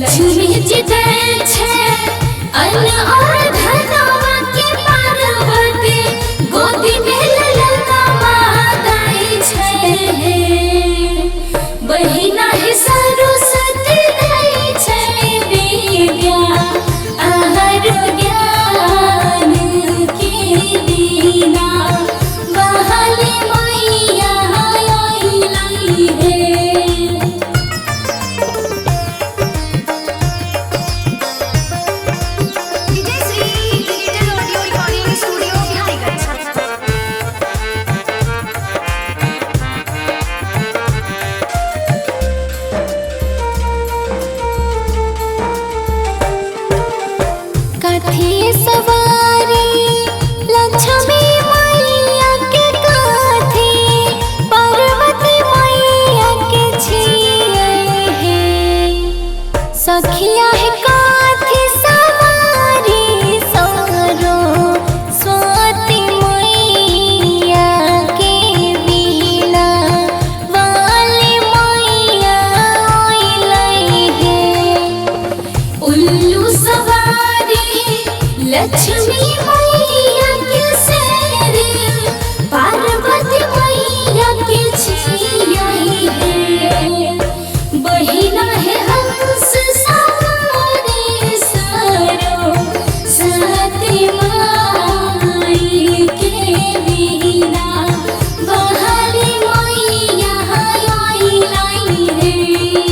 लक्ष्मी जी जय छे अन्न और धनवा के पार्वती गोदी में ललनवा दै छे बहिना है सरस्वती दै छे विद्या आहार ज्ञान के बिना बहाली मैया आई है। काठी सवारी लक्ष्मी मैया के काठी पार्वती मैया के छिए है सखिया है काठी सवारी सारो स्वाति मैया के बिना वाली मैया आई है उल्लू सवारी लक्ष्मी मैया के सेरे पार्वती मैया के छियाई है बहिना है हंस सवारी सारो सती माई के बिना बहाली मैया आई रे।